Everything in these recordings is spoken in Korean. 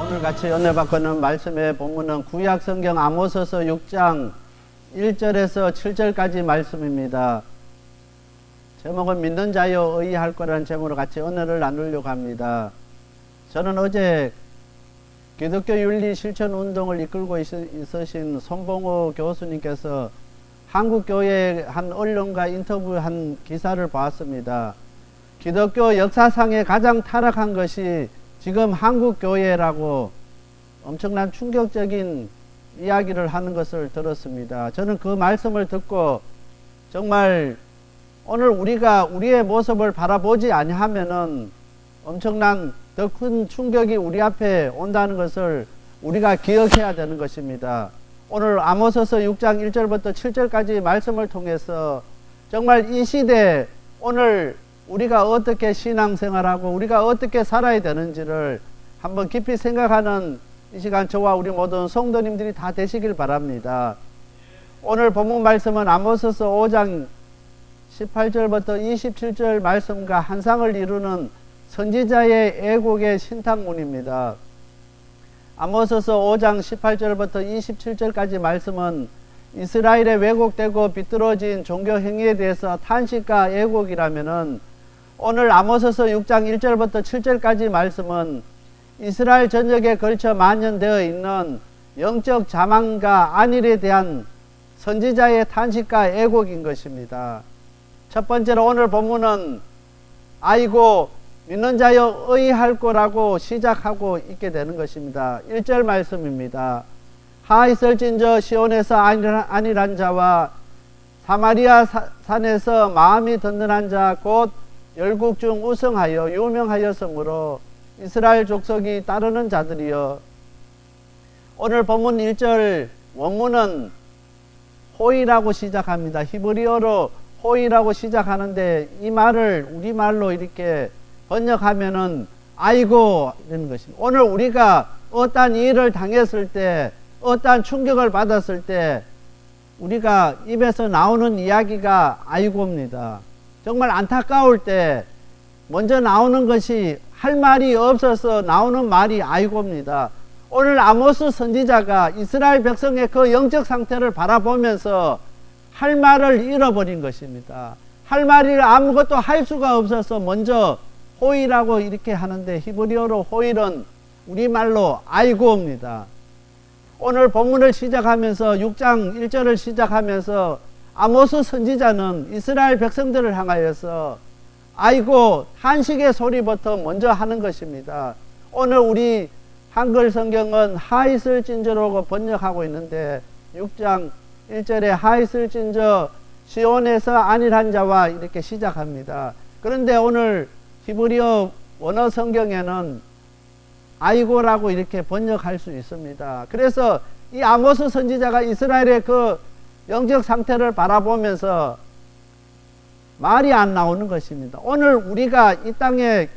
오늘 같이 은혜 받고는 말씀의 본문은 구약성경 아모스서 6장 1절에서 7절까지 말씀입니다. 제목은 믿는 자여 의할 거라는 제목으로 같이 은혜를 나누려고 합니다. 저는 어제 기독교 윤리 실천 운동을 이끌고 있으신 손봉호 교수님께서 한국교회 한 언론과 인터뷰한 기사를 보았습니다. 기독교 역사상에 가장 타락한 것이 지금 한국교회라고 엄청난 충격적인 이야기를 하는 것을 들었습니다. 저는 그 말씀을 듣고 정말 오늘 우리가 우리의 모습을 바라보지 아니하면은 엄청난 더 큰 충격이 우리 앞에 온다는 것을 우리가 기억해야 되는 것입니다. 오늘 아모스서 6장 1절부터 7절까지 말씀을 통해서 정말 이 시대 오늘 우리가 어떻게 신앙생활하고 우리가 어떻게 살아야 되는지를 한번 깊이 생각하는 이 시간 저와 우리 모든 성도님들이 다 되시길 바랍니다. 오늘 본문 말씀은 아모스서 5장 18절부터 27절 말씀과 한상을 이루는 선지자의 애곡의 신탁문입니다. 아모스서 5장 18절부터 27절까지 말씀은 이스라엘의 왜곡되고 비뚤어진 종교 행위에 대해서 탄식과 애곡이라면은 오늘 아모스서 6장 1절부터 7절까지 말씀은 이스라엘 전역에 걸쳐 만연되어 있는 영적 자만과 안일에 대한 선지자의 탄식과 애곡인 것입니다. 첫 번째로 오늘 본문은 아이고 믿는 자여 의할 거라고 시작하고 있게 되는 것입니다. 1절 말씀입니다. 하 있을진저 시온에서 안일한 자와 사마리아 산에서 마음이 든든한 자 곧 열국 중 우승하여 유명하였으므로 이스라엘 족속이 따르는 자들이여. 오늘 본문 1절 원문은 호이라고 시작합니다. 히브리어로 호이라고 시작하는데 이 말을 우리말로 이렇게 번역하면은 아이고 이런 것입니다. 오늘 우리가 어떠한 일을 당했을 때 어떠한 충격을 받았을 때 우리가 입에서 나오는 이야기가 아이고입니다. 정말 안타까울 때 먼저 나오는 것이 할 말이 없어서 나오는 말이 아이고입니다. 오늘 아모스 선지자가 이스라엘 백성의 그 영적 상태를 바라보면서 할 말을 잃어버린 것입니다. 할 말이 아무것도 할 수가 없어서 먼저 호일이라고 이렇게 하는데 히브리어로 호일은 우리말로 아이고입니다. 오늘 본문을 시작하면서 6장 1절을 시작하면서 아모스 선지자는 이스라엘 백성들을 향하여서 아이고 탄식의 소리부터 먼저 하는 것입니다. 오늘 우리 한글 성경은 하있을진저라고 번역하고 있는데 6장 1절에 하있을진저 시온에서 안일한 자와 이렇게 시작합니다. 그런데 오늘 히브리어 원어 성경에는 아이고라고 이렇게 번역할 수 있습니다. 그래서 이 아모스 선지자가 이스라엘의 그 영적 상태를 바라보면서 말이 안 나오는 것입니다. 오늘 우리가 이 땅에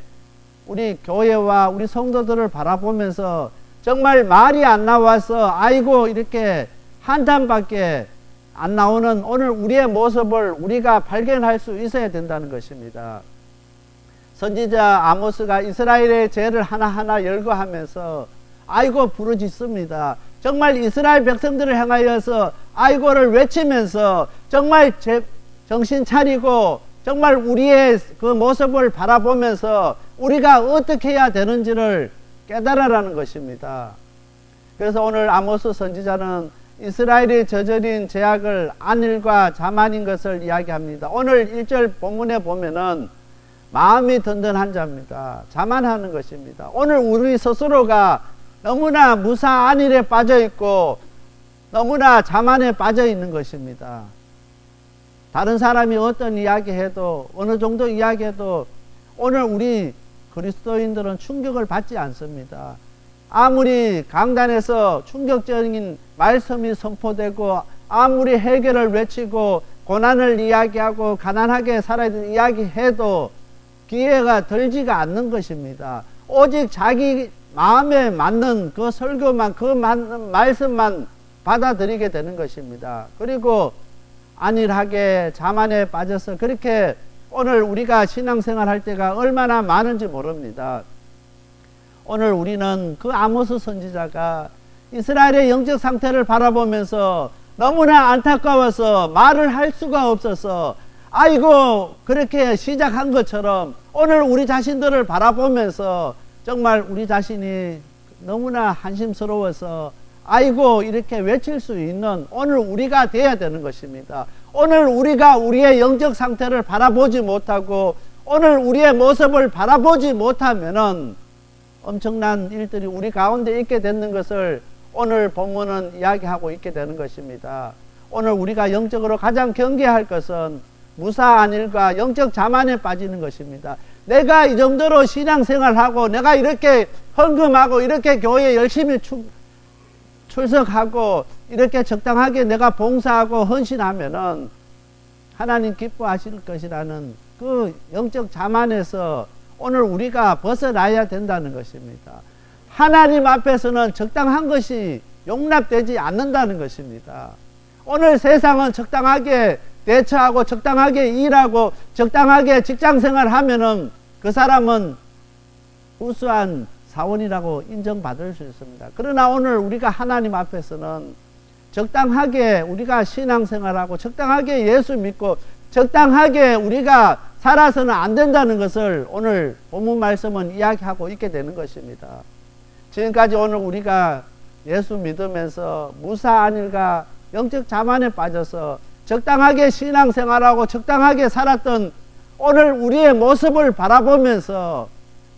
우리 교회와 우리 성도들을 바라보면서 정말 말이 안 나와서 아이고 이렇게 한탄밖에 안 나오는 오늘 우리의 모습을 우리가 발견할 수 있어야 된다는 것입니다. 선지자 아모스가 이스라엘의 죄를 하나하나 열거하면서 아이고 부르짖습니다. 정말 이스라엘 백성들을 향하여서 아이고를 외치면서 정말 정신 차리고 정말 우리의 그 모습을 바라보면서 우리가 어떻게 해야 되는지를 깨달으라는 것입니다. 그래서 오늘 아모스 선지자는 이스라엘이 저지른 죄악을 안일과 자만인 것을 이야기합니다. 오늘 1절 본문에 보면은 마음이 든든한 자입니다. 자만하는 것입니다. 오늘 우리 스스로가 너무나 무사 안일에 빠져 있고 너무나 자만에 빠져 있는 것입니다. 다른 사람이 어떤 이야기해도 어느 정도 이야기해도 오늘 우리 그리스도인들은 충격을 받지 않습니다. 아무리 강단에서 충격적인 말씀이 선포되고 아무리 해결을 외치고 고난을 이야기하고 가난하게 살아야 되는 이야기해도 기회가 들지가 않는 것입니다. 오직 자기 마음에 맞는 그 설교만 그 맞는 말씀만 받아들이게 되는 것입니다. 그리고 안일하게 자만에 빠져서 그렇게 오늘 우리가 신앙생활 할 때가 얼마나 많은지 모릅니다. 오늘 우리는 그 아모스 선지자가 이스라엘의 영적 상태를 바라보면서 너무나 안타까워서 말을 할 수가 없어서 아이고 그렇게 시작한 것처럼 오늘 우리 자신들을 바라보면서 정말 우리 자신이 너무나 한심스러워서 아이고 이렇게 외칠 수 있는 오늘 우리가 돼야 되는 것입니다. 오늘 우리가 우리의 영적 상태를 바라보지 못하고 오늘 우리의 모습을 바라보지 못하면은 엄청난 일들이 우리 가운데 있게 되는 것을 오늘 본문은 이야기하고 있게 되는 것입니다. 오늘 우리가 영적으로 가장 경계할 것은 무사한 일과 영적 자만에 빠지는 것입니다. 내가 이 정도로 신앙생활하고 내가 이렇게 헌금하고 이렇게 교회에 열심히 출석하고 이렇게 적당하게 내가 봉사하고 헌신하면은 하나님 기뻐하실 것이라는 그 영적 자만에서 오늘 우리가 벗어나야 된다는 것입니다. 하나님 앞에서는 적당한 것이 용납되지 않는다는 것입니다. 오늘 세상은 적당하게 대처하고 적당하게 일하고 적당하게 직장생활 하면은 그 사람은 우수한 사원이라고 인정받을 수 있습니다. 그러나 오늘 우리가 하나님 앞에서는 적당하게 우리가 신앙생활하고 적당하게 예수 믿고 적당하게 우리가 살아서는 안 된다는 것을 오늘 본문 말씀은 이야기하고 있게 되는 것입니다. 지금까지 오늘 우리가 예수 믿으면서 무사한 일과 영적 자만에 빠져서 적당하게 신앙생활하고 적당하게 살았던 오늘 우리의 모습을 바라보면서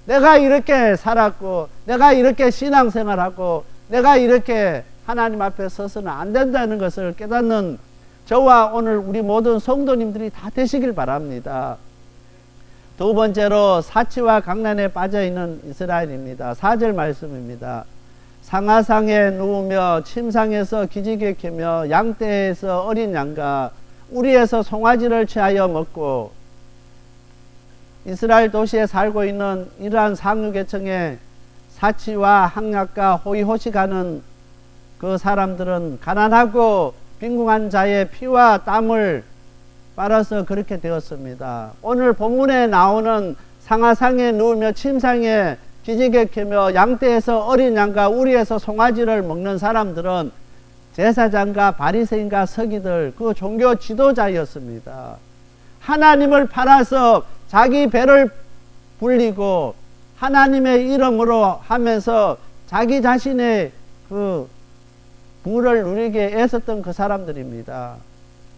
내가 이렇게 살았고 내가 이렇게 신앙생활하고 내가 이렇게 하나님 앞에 서서는 안 된다는 것을 깨닫는 저와 오늘 우리 모든 성도님들이 다 되시길 바랍니다. 두 번째로 사치와 강난에 빠져있는 이스라엘입니다. 4절 말씀입니다. 상하상에 누우며 침상에서 기지개 켜며 양떼에서 어린 양과 우리에서 송아지를 취하여 먹고 이스라엘 도시에 살고 있는 이러한 상류계층의 사치와 항약과 호의호식하는 그 사람들은 가난하고 빈궁한 자의 피와 땀을 빨아서 그렇게 되었습니다. 오늘 본문에 나오는 상하상에 누우며 침상에 기지개 켜며 양떼에서 어린 양과 우리에서 송아지를 먹는 사람들은 제사장과 바리새인과 서기들 그 종교 지도자였습니다. 하나님을 팔아서 자기 배를 불리고 하나님의 이름으로 하면서 자기 자신의 그 부를 누리게 애썼던 그 사람들입니다.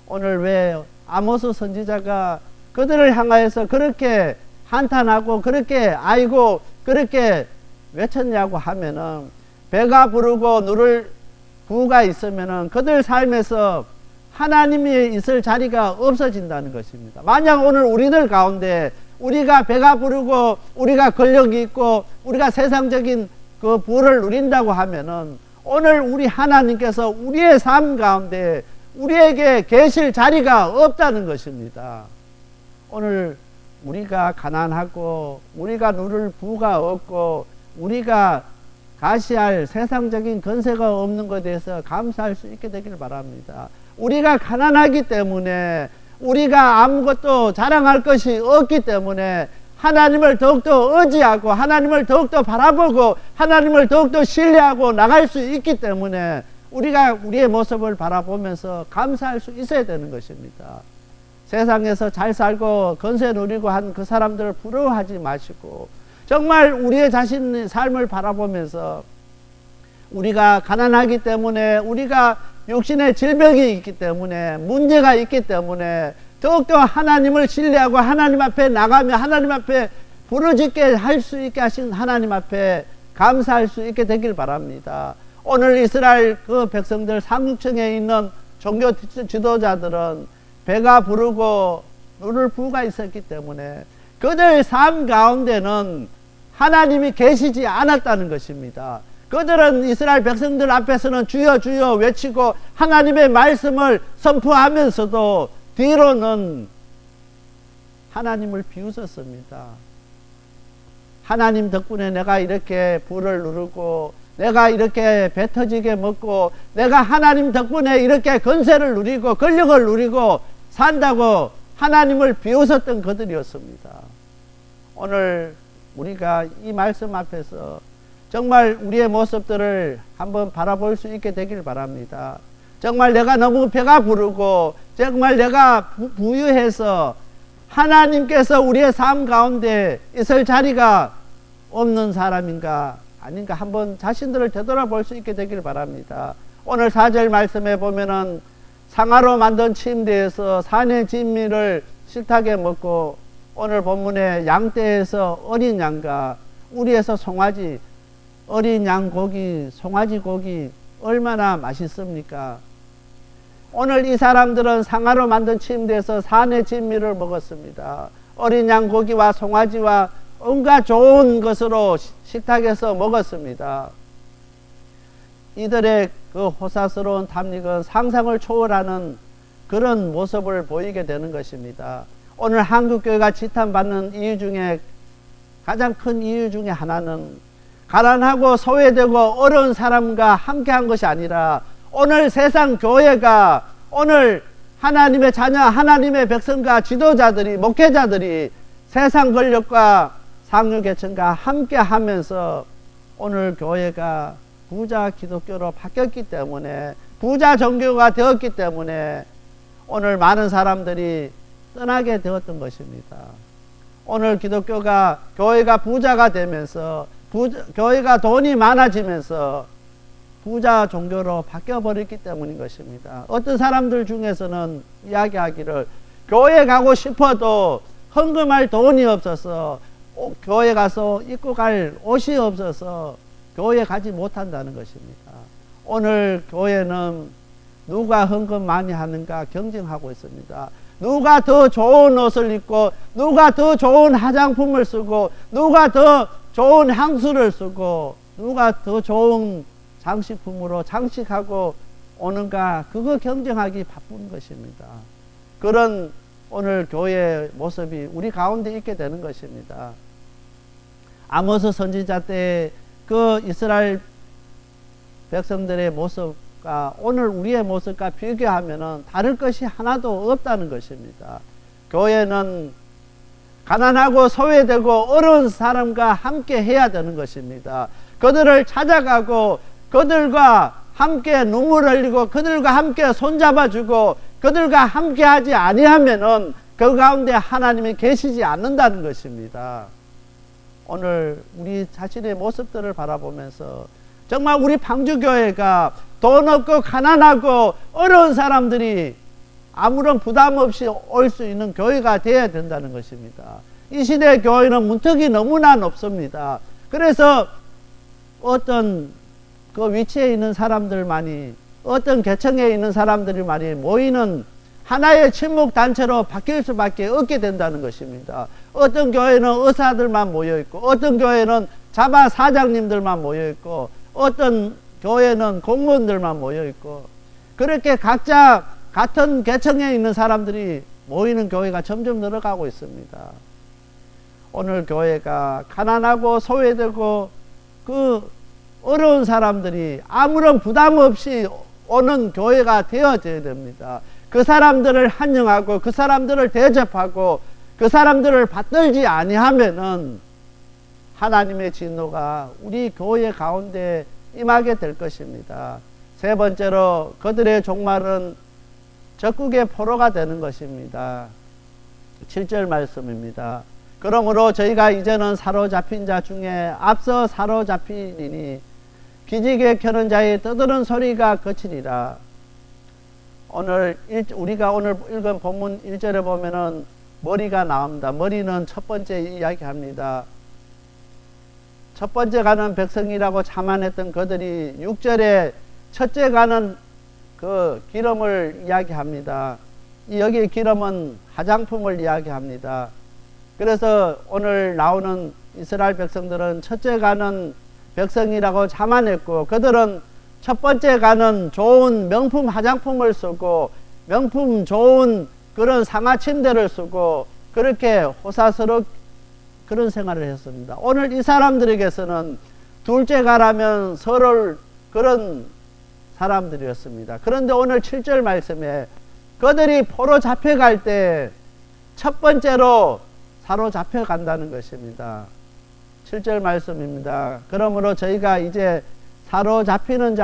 오늘 왜 아모스 선지자가 그들을 향하여서 그렇게 한탄하고 그렇게 아이고 그렇게 외쳤냐고 하면은 배가 부르고 누를 부가 있으면은 그들 삶에서 하나님이 있을 자리가 없어진다는 것입니다. 만약 오늘 우리들 가운데 우리가 배가 부르고 우리가 권력이 있고 우리가 세상적인 그 부를 누린다고 하면은 오늘 우리 하나님께서 우리의 삶 가운데 우리에게 계실 자리가 없다는 것입니다. 오늘 우리가 가난하고 우리가 누릴 부가 없고 우리가 가시할 세상적인 건세가 없는 것에 대해서 감사할 수 있게 되길 바랍니다. 우리가 가난하기 때문에 우리가 아무것도 자랑할 것이 없기 때문에 하나님을 더욱더 의지하고 하나님을 더욱더 바라보고 하나님을 더욱더 신뢰하고 나갈 수 있기 때문에 우리가 우리의 모습을 바라보면서 감사할 수 있어야 되는 것입니다. 세상에서 잘 살고 건세 누리고 한 그 사람들을 부러워하지 마시고 정말 우리의 자신의 삶을 바라보면서 우리가 가난하기 때문에 우리가 육신의 질병이 있기 때문에 문제가 있기 때문에 더욱더 하나님을 신뢰하고 하나님 앞에 나가며 하나님 앞에 부르짖게 할 수 있게 하신 하나님 앞에 감사할 수 있게 되길 바랍니다. 오늘 이스라엘 그 백성들 상류층에 있는 종교 지도자들은 배가 부르고 누를 부가 있었기 때문에 그들의 삶 가운데는 하나님이 계시지 않았다는 것입니다. 그들은 이스라엘 백성들 앞에서는 주여 주여 외치고 하나님의 말씀을 선포하면서도 뒤로는 하나님을 비웃었습니다. 하나님 덕분에 내가 이렇게 부를 누르고 내가 이렇게 배 터지게 먹고 내가 하나님 덕분에 이렇게 건세를 누리고 권력을 누리고 산다고 하나님을 비웃었던 그들이었습니다. 오늘 우리가 이 말씀 앞에서 정말 우리의 모습들을 한번 바라볼 수 있게 되길 바랍니다. 정말 내가 너무 배가 부르고 정말 내가 부유해서 하나님께서 우리의 삶 가운데 있을 자리가 없는 사람인가 아닌가 한번 자신들을 되돌아볼 수 있게 되길 바랍니다. 오늘 4절 말씀에 보면은 상아로 만든 침대에서 산의 진미를 식탁에 먹고 오늘 본문에 양떼에서 어린 양과 우리에서 송아지 어린 양 고기 송아지 고기 얼마나 맛있습니까? 오늘 이 사람들은 상아로 만든 침대에서 산의 진미를 먹었습니다. 어린 양 고기와 송아지와 온갖 좋은 것으로 식탁에서 먹었습니다. 이들의 그 호사스러운 탐닉은 상상을 초월하는 그런 모습을 보이게 되는 것입니다. 오늘 한국교회가 지탄받는 이유 중에 가장 큰 이유 중에 하나는 가난하고 소외되고 어려운 사람과 함께한 것이 아니라 오늘 세상 교회가 오늘 하나님의 자녀 하나님의 백성과 지도자들이 목회자들이 세상 권력과 상류계층과 함께하면서 오늘 교회가 부자 기독교로 바뀌었기 때문에 부자 종교가 되었기 때문에 오늘 많은 사람들이 떠나게 되었던 것입니다. 오늘 기독교가 교회가 부자가 되면서 교회가 돈이 많아지면서 부자 종교로 바뀌어버렸기 때문인 것입니다. 어떤 사람들 중에서는 이야기하기를 교회 가고 싶어도 헌금할 돈이 없어서 교회 가서 입고 갈 옷이 없어서 교회 가지 못한다는 것입니다. 오늘 교회는 누가 헌금 많이 하는가 경쟁하고 있습니다. 누가 더 좋은 옷을 입고 누가 더 좋은 화장품을 쓰고 누가 더 좋은 향수를 쓰고 누가 더 좋은 장식품으로 장식하고 오는가 그거 경쟁하기 바쁜 것입니다. 그런 오늘 교회의 모습이 우리 가운데 있게 되는 것입니다. 아모스 선지자 때 그 이스라엘 백성들의 모습과 오늘 우리의 모습과 비교하면 다를 것이 하나도 없다는 것입니다. 교회는 가난하고 소외되고 어려운 사람과 함께 해야 되는 것입니다. 그들을 찾아가고 그들과 함께 눈물 흘리고 그들과 함께 손잡아주고 그들과 함께 하지 아니하면은 그 가운데 하나님이 계시지 않는다는 것입니다. 오늘 우리 자신의 모습들을 바라보면서 정말 우리 방주교회가 돈 없고 가난하고 어려운 사람들이 아무런 부담 없이 올 수 있는 교회가 되어야 된다는 것입니다. 이 시대의 교회는 문턱이 너무나 높습니다. 그래서 어떤 그 위치에 있는 사람들만이 어떤 계층에 있는 사람들만이 모이는 하나의 친목단체로 바뀔 수밖에 없게 된다는 것입니다. 어떤 교회는 의사들만 모여있고 어떤 교회는 자바 사장님들만 모여있고 어떤 교회는 공무원들만 모여있고 그렇게 각자 같은 계층에 있는 사람들이 모이는 교회가 점점 늘어가고 있습니다. 오늘 교회가 가난하고 소외되고 그 어려운 사람들이 아무런 부담 없이 오는 교회가 되어져야 됩니다. 그 사람들을 환영하고 그 사람들을 대접하고 그 사람들을 받들지 아니하면은 하나님의 진노가 우리 교회 가운데 임하게 될 것입니다. 세 번째로 그들의 종말은 적국의 포로가 되는 것입니다. 7절 말씀입니다. 그러므로 저희가 이제는 사로잡힌 자 중에 앞서 사로잡히니 기지개 켜는 자의 떠드는 소리가 그치리라. 우리가 오늘 읽은 본문 1절에 보면은 머리가 나옵니다. 머리는 첫 번째 이야기합니다. 첫 번째 가는 백성이라고 자만했던 그들이 6절에 첫째 가는 그 기름을 이야기합니다. 여기 기름은 화장품을 이야기합니다. 그래서 오늘 나오는 이스라엘 백성들은 첫째 가는 백성이라고 자만했고 그들은 첫 번째 가는 좋은 명품 화장품을 쓰고 명품 좋은 그런 상하 침대를 쓰고 그렇게 호사스럽 그런 생활을 했습니다. 오늘 이 사람들에게서는 둘째 가라면 서로 그런 사람들이었습니다. 그런데 오늘 7절 말씀에 그들이 포로 잡혀갈 때 첫 번째로 사로잡혀 간다는 것입니다. 7절 말씀입니다. 그러므로 저희가 이제 사로잡히는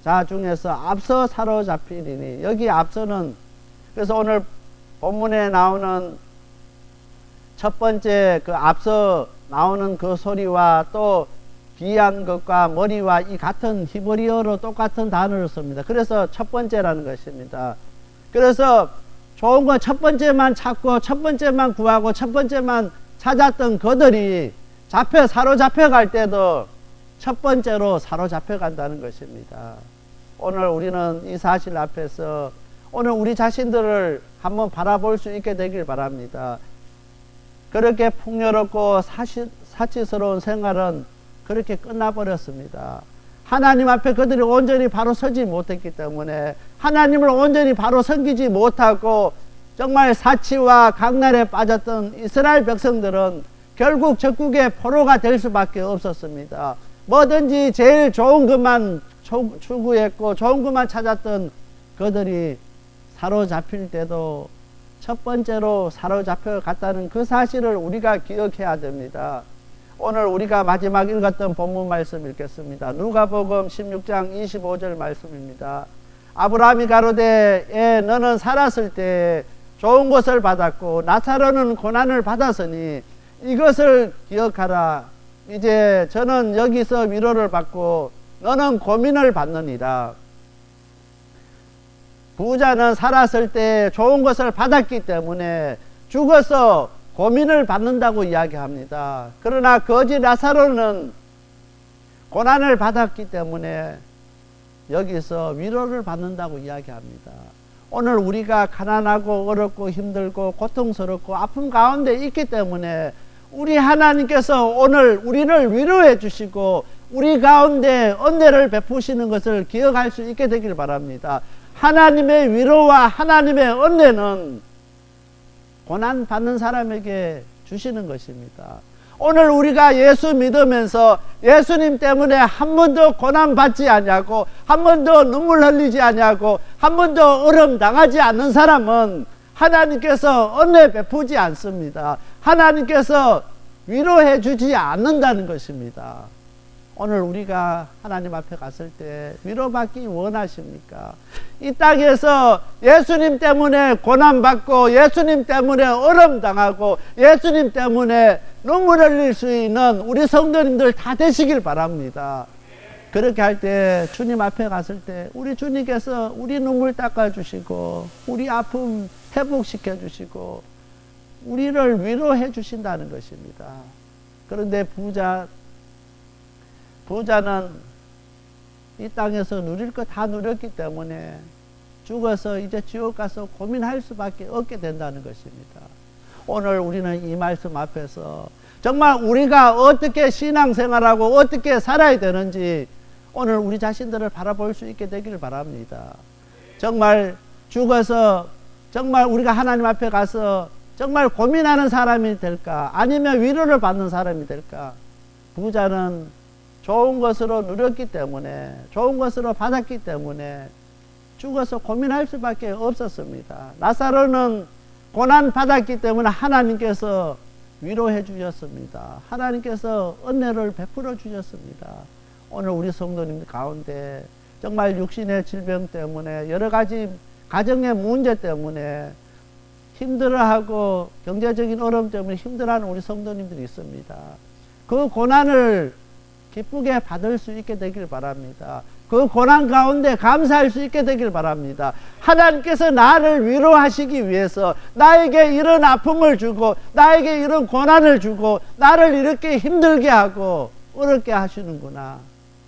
자 중에서 앞서 사로잡히리니, 여기 앞서는, 그래서 오늘 본문에 나오는 첫 번째 그 앞서 나오는 그 소리와 또 귀한 것과 머리와 이 같은 히브리어로 똑같은 단어를 씁니다. 그래서 첫 번째라는 것입니다. 그래서 좋은 건 첫 번째만 찾고 첫 번째만 구하고 첫 번째만 찾았던 그들이 사로잡혀 갈 때도 첫 번째로 사로잡혀 간다는 것입니다. 오늘 우리는 이 사실 앞에서 오늘 우리 자신들을 한번 바라볼 수 있게 되길 바랍니다. 그렇게 풍요롭고 사치스러운 생활은 그렇게 끝나버렸습니다. 하나님 앞에 그들이 온전히 바로 서지 못했기 때문에, 하나님을 온전히 바로 섬기지 못하고 정말 사치와 강날에 빠졌던 이스라엘 백성들은 결국 적국의 포로가 될 수밖에 없었습니다. 뭐든지 제일 좋은 것만 추구했고 좋은 것만 찾았던 그들이 사로잡힐 때도 첫 번째로 사로잡혀 갔다는 그 사실을 우리가 기억해야 됩니다. 오늘 우리가 마지막 읽었던 본문 말씀 읽겠습니다. 누가복음 16장 25절 말씀입니다. 아브라함이 가로되 너는 살았을 때 좋은 것을 받았고 나사로는 고난을 받았으니 이것을 기억하라. 이제 저는 여기서 위로를 받고 너는 고민을 받느니라. 부자는 살았을 때 좋은 것을 받았기 때문에 죽어서 고민을 받는다고 이야기합니다. 그러나 거지 나사로는 고난을 받았기 때문에 여기서 위로를 받는다고 이야기합니다. 오늘 우리가 가난하고 어렵고 힘들고 고통스럽고 아픔 가운데 있기 때문에 우리 하나님께서 오늘 우리를 위로해 주시고 우리 가운데 은혜를 베푸시는 것을 기억할 수 있게 되길 바랍니다. 하나님의 위로와 하나님의 은혜는 고난 받는 사람에게 주시는 것입니다. 오늘 우리가 예수 믿으면서 예수님 때문에 한 번도 고난 받지 아니하고 한 번도 눈물 흘리지 아니하고 한 번도 어려움 당하지 않는 사람은 하나님께서 은혜 베푸지 않습니다. 하나님께서 위로해 주지 않는다는 것입니다. 오늘 우리가 하나님 앞에 갔을 때 위로받기 원하십니까? 이 땅에서 예수님 때문에 고난받고 예수님 때문에 어려움 당하고 예수님 때문에 눈물 흘릴 수 있는 우리 성도님들 다 되시길 바랍니다. 그렇게 할 때 주님 앞에 갔을 때 우리 주님께서 우리 눈물 닦아주시고 우리 아픔 회복시켜 주시고 우리를 위로해 주신다는 것입니다. 그런데 부자는 이 땅에서 누릴 거 다 누렸기 때문에 죽어서 이제 지옥 가서 고민할 수밖에 없게 된다는 것입니다. 오늘 우리는 이 말씀 앞에서 정말 우리가 어떻게 신앙생활하고 어떻게 살아야 되는지 오늘 우리 자신들을 바라볼 수 있게 되길 바랍니다. 정말 죽어서 정말 우리가 하나님 앞에 가서 정말 고민하는 사람이 될까? 아니면 위로를 받는 사람이 될까? 부자는 좋은 것으로 누렸기 때문에 좋은 것으로 받았기 때문에 죽어서 고민할 수밖에 없었습니다. 나사로는 고난 받았기 때문에 하나님께서 위로해 주셨습니다. 하나님께서 은혜를 베풀어 주셨습니다. 오늘 우리 성도님 가운데 정말 육신의 질병 때문에 여러 가지 가정의 문제 때문에 힘들어하고 경제적인 어려움 때문에 힘들어하는 우리 성도님들이 있습니다. 그 고난을 기쁘게 받을 수 있게 되길 바랍니다. 그 고난 가운데 감사할 수 있게 되길 바랍니다. 하나님께서 나를 위로하시기 위해서 나에게 이런 아픔을 주고 나에게 이런 고난을 주고 나를 이렇게 힘들게 하고 어렵게 하시는구나.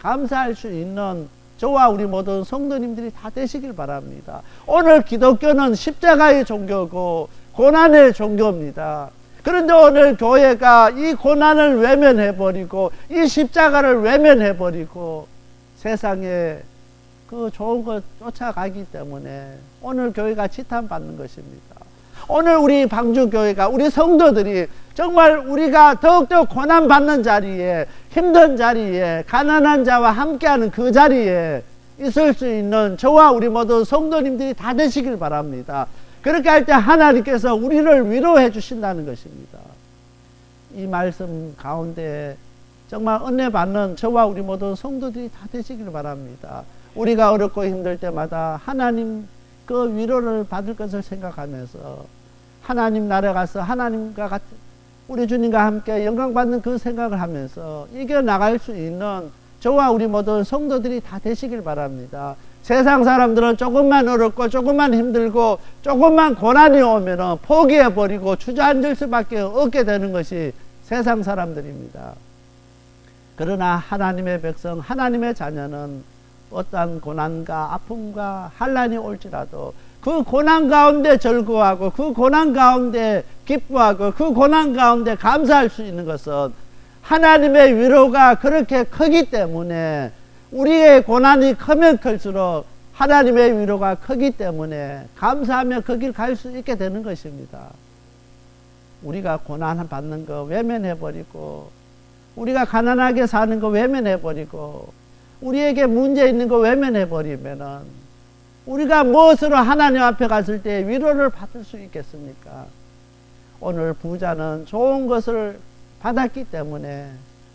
감사할 수 있는 저와 우리 모든 성도님들이 다 되시길 바랍니다. 오늘 기독교는 십자가의 종교고 고난의 종교입니다. 그런데 오늘 교회가 이 고난을 외면해버리고 이 십자가를 외면해버리고 세상에 그 좋은 것 쫓아가기 때문에 오늘 교회가 지탄받는 것입니다. 오늘 우리 방주교회가 우리 성도들이 정말 우리가 더욱더 고난받는 자리에 힘든 자리에 가난한 자와 함께하는 그 자리에 있을 수 있는 저와 우리 모든 성도님들이 다 되시길 바랍니다. 그렇게 할 때 하나님께서 우리를 위로해 주신다는 것입니다. 이 말씀 가운데 정말 은혜 받는 저와 우리 모든 성도들이 다 되시길 바랍니다. 우리가 어렵고 힘들 때마다 하나님 그 위로를 받을 것을 생각하면서 하나님 나라에 가서 하나님과 같은 우리 주님과 함께 영광받는 그 생각을 하면서 이겨나갈 수 있는 저와 우리 모든 성도들이 다 되시길 바랍니다. 세상 사람들은 조금만 어렵고 조금만 힘들고 조금만 고난이 오면 포기해버리고 주저앉을 수밖에 없게 되는 것이 세상 사람들입니다. 그러나 하나님의 백성, 하나님의 자녀는 어떠한 고난과 아픔과 환난이 올지라도 그 고난 가운데 즐거워하고 그 고난 가운데 기뻐하고 그 고난 가운데 감사할 수 있는 것은 하나님의 위로가 그렇게 크기 때문에 우리의 고난이 크면 클수록 하나님의 위로가 크기 때문에 감사하며 그 길 갈 수 있게 되는 것입니다. 우리가 고난 받는 거 외면해버리고 우리가 가난하게 사는 거 외면해버리고 우리에게 문제 있는 거 외면해버리면은 우리가 무엇으로 하나님 앞에 갔을 때 위로를 받을 수 있겠습니까? 오늘 부자는 좋은 것을 받았기 때문에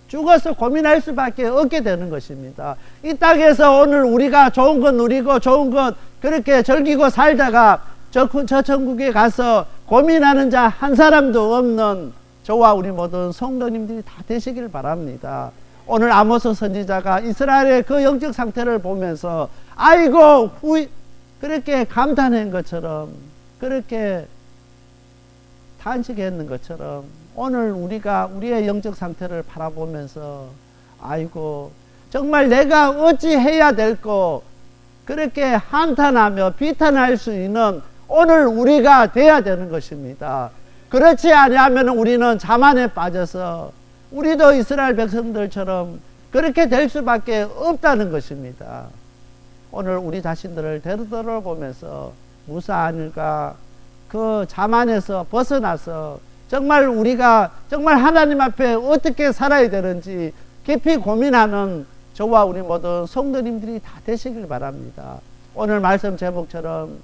죽어서 고민할 수밖에 없게 되는 것입니다. 이 땅에서 오늘 우리가 좋은 것 누리고 좋은 것 그렇게 즐기고 살다가 저 천국에 가서 고민하는 자 한 사람도 없는 저와 우리 모든 성도님들이 다 되시길 바랍니다. 오늘 아모스 선지자가 이스라엘의 그 영적 상태를 보면서 아이고 그렇게 감탄한 것처럼 그렇게 탄식했는 것처럼 오늘 우리가 우리의 영적 상태를 바라보면서 아이고 정말 내가 어찌 해야 될고 그렇게 한탄하며 비탄할 수 있는 오늘 우리가 돼야 되는 것입니다. 그렇지 아니하면 우리는 자만에 빠져서 우리도 이스라엘 백성들처럼 그렇게 될 수밖에 없다는 것입니다. 오늘 우리 자신들을 되돌아보면서 무사한 일과 그 자만에서 벗어나서 정말 우리가 정말 하나님 앞에 어떻게 살아야 되는지 깊이 고민하는 저와 우리 모든 성도님들이 다 되시길 바랍니다. 오늘 말씀 제목처럼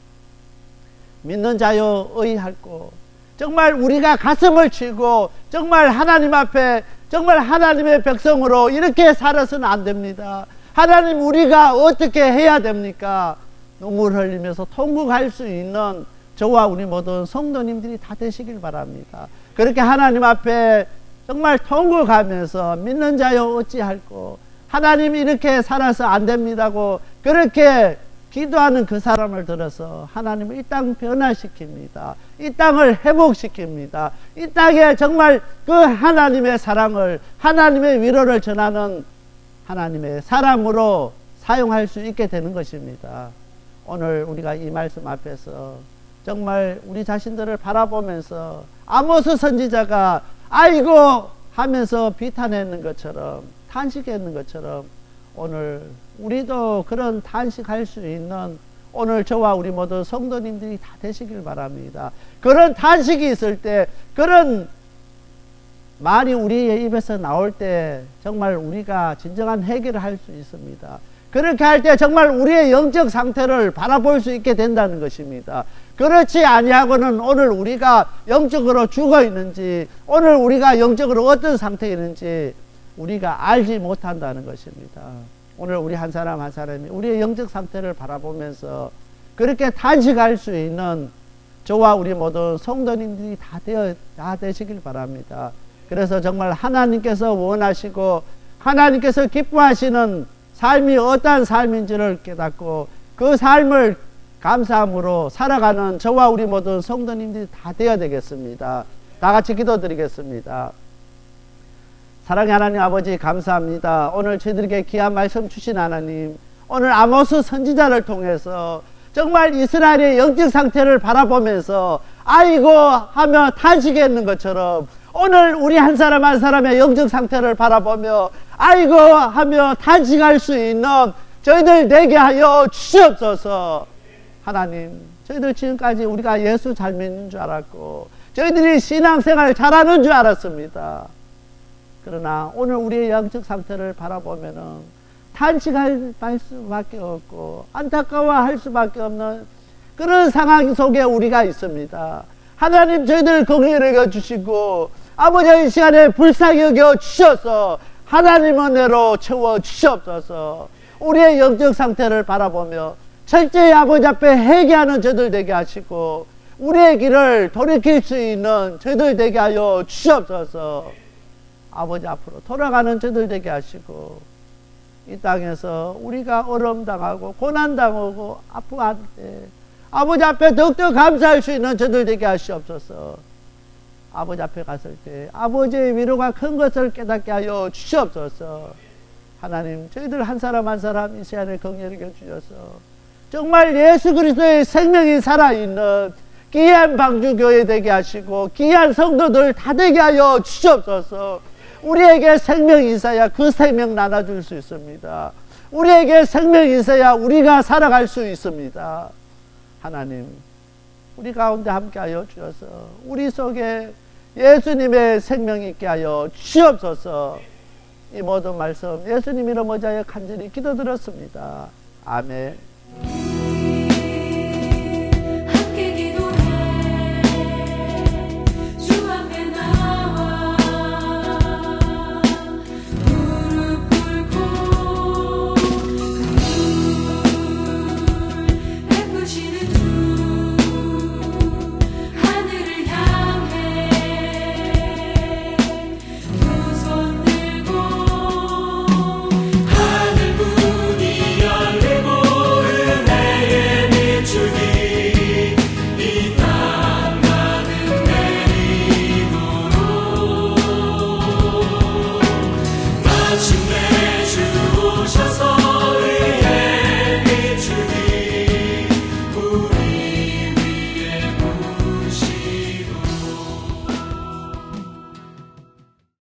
믿는 자여 의할고 정말 우리가 가슴을 치고 정말 하나님 앞에 정말 하나님의 백성으로 이렇게 살아서는 안 됩니다. 하나님 우리가 어떻게 해야 됩니까? 눈물 흘리면서 통곡할 수 있는 저와 우리 모든 성도님들이 다 되시길 바랍니다. 그렇게 하나님 앞에 정말 통곡하면서 믿는 자여 어찌할꼬 하나님 이렇게 살아서 안 됩니다고 그렇게 기도하는 그 사람을 들어서 하나님은 이 땅 변화시킵니다. 이 땅을 회복시킵니다. 이 땅에 정말 그 하나님의 사랑을 하나님의 위로를 전하는 하나님의 사람으로 사용할 수 있게 되는 것입니다. 오늘 우리가 이 말씀 앞에서 정말 우리 자신들을 바라보면서 아모스 선지자가 아이고 하면서 비탄했는 것처럼 탄식했는 것처럼 오늘 우리도 그런 탄식할 수 있는 오늘 저와 우리 모두 성도님들이 다 되시길 바랍니다. 그런 탄식이 있을 때 그런 말이 우리의 입에서 나올 때 정말 우리가 진정한 해결을 할 수 있습니다. 그렇게 할 때 정말 우리의 영적 상태를 바라볼 수 있게 된다는 것입니다. 그렇지 아니하고는 오늘 우리가 영적으로 죽어 있는지 오늘 우리가 영적으로 어떤 상태에 있는지 우리가 알지 못한다는 것입니다. 오늘 우리 한 사람 한 사람이 우리의 영적 상태를 바라보면서 그렇게 탄식할 수 있는 저와 우리 모든 성도님들이 다 되시길 바랍니다. 그래서 정말 하나님께서 원하시고 하나님께서 기뻐하시는 삶이 어떠한 삶인지를 깨닫고 그 삶을 감사함으로 살아가는 저와 우리 모든 성도님들이 다 되어야 되겠습니다. 다 같이 기도드리겠습니다. 사랑의 하나님 아버지 감사합니다. 오늘 저희들에게 귀한 말씀 주신 하나님, 오늘 아모스 선지자를 통해서 정말 이스라엘의 영적 상태를 바라보면서 아이고 하며 탄식했는 것처럼 오늘 우리 한 사람 한 사람의 영적 상태를 바라보며 아이고 하며 탄식할 수 있는 저희들 되게 하여 주시옵소서. 하나님, 저희들 지금까지 우리가 예수 잘 믿는 줄 알았고 저희들이 신앙생활 잘하는 줄 알았습니다. 그러나 오늘 우리의 영적 상태를 바라보면은 탄식할 수밖에 없고 안타까워할 수밖에 없는 그런 상황 속에 우리가 있습니다. 하나님 저희들 긍휼히 여겨 주시고 아버지 이 시간에 불쌍히 여겨 주셔서 하나님 은혜로 채워 주시옵소서. 우리의 영적 상태를 바라보며 철저히 아버지 앞에 회개하는 저들 되게 하시고 우리의 길을 돌이킬 수 있는 저들 되게 하여 주시옵소서. 아버지 앞으로 돌아가는 저들 되게 하시고 이 땅에서 우리가 어려움 당하고 고난 당하고 아프할 때 아버지 앞에 더욱더 감사할 수 있는 저들 되게 하시옵소서. 아버지 앞에 갔을 때 아버지의 위로가 큰 것을 깨닫게 하여 주시옵소서. 하나님 저희들 한 사람 한 사람 이 시간에 긍휼히 여겨주셔서 정말 예수 그리스도의 생명이 살아있는 귀한 방주교회 되게 하시고 귀한 성도들 다 되게 하여 주시옵소서. 우리에게 생명이 있어야 그 생명 나눠줄 수 있습니다. 우리에게 생명이 있어야 우리가 살아갈 수 있습니다. 하나님 우리 가운데 함께하여 주셔서 우리 속에 예수님의 생명이 있게 하여 주시옵소서. 이 모든 말씀 예수님 이름 의지하여 간절히 기도드렸습니다. 아멘.